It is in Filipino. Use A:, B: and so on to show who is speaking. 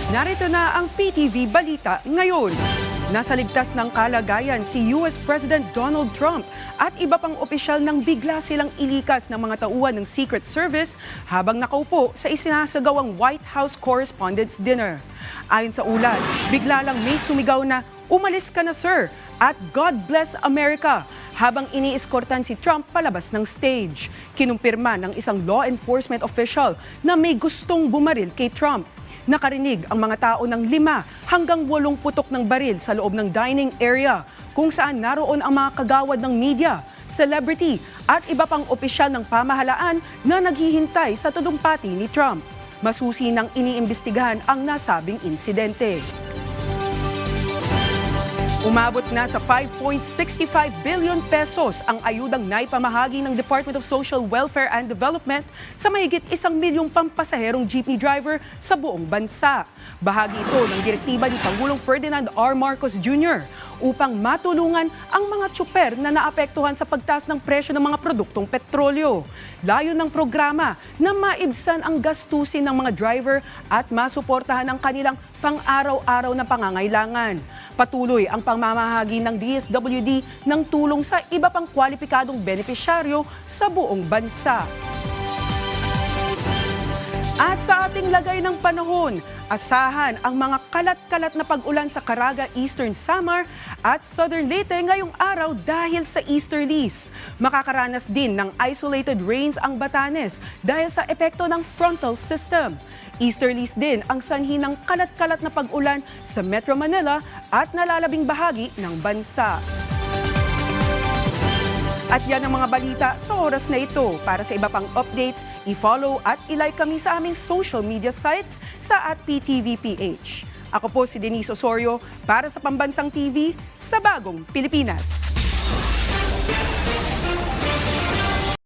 A: Narito na ang PTV Balita ngayon. Nasa ligtas ng kalagayan si US President Donald Trump at iba pang opisyal nang bigla silang ilikas ng mga tauhan ng Secret Service habang nakaupo sa isinasagawang White House Correspondents' Dinner. Ayon sa ulat, bigla lang may sumigaw na, "Umalis ka na, sir!" at "God bless America!" habang iniiskortan si Trump palabas ng stage. Kinumpirma ng isang law enforcement official na may gustong bumaril kay Trump. Nakarinig ang mga tao ng 5 hanggang 8 putok ng baril sa loob ng dining area kung saan naroon ang mga kagawad ng media, celebrity at iba pang opisyal ng pamahalaan na naghihintay sa talumpati ni Trump. Masusi nang iniimbestigahan ang nasabing insidente. Umabot na sa 5.65 billion pesos ang ayudang naipamahagi ng Department of Social Welfare and Development sa mahigit 1 milyong pampasaherong jeepney driver sa buong bansa. Bahagi ito ng direktiba ni Pangulong Ferdinand R. Marcos Jr. upang matulungan ang mga tsuper na naapektuhan sa pagtaas ng presyo ng mga produktong petrolyo. Layo ng programa na maibsan ang gastusin ng mga driver at masuportahan ang kanilang pang-araw-araw na pangangailangan. Patuloy ang pamamahagi ng DSWD ng tulong sa iba pang kwalipikadong benepisyaryo sa buong bansa. At sa ating lagay ng panahon, asahan ang mga kalat-kalat na pag-ulan sa Caraga, Eastern Samar at Southern Leyte ngayong araw dahil sa easterlies. Makakaranas din ng isolated rains ang Batanes dahil sa epekto ng frontal system. Easterlies din ang sanhi ng kalat-kalat na pag-ulan sa Metro Manila at nalalabing bahagi ng bansa. At yan ang mga balita sa oras na ito. Para sa iba pang updates, i-follow at i-like kami sa aming social media sites sa @PTVPH. Ako po si Denise Osorio para sa Pambansang TV sa Bagong Pilipinas.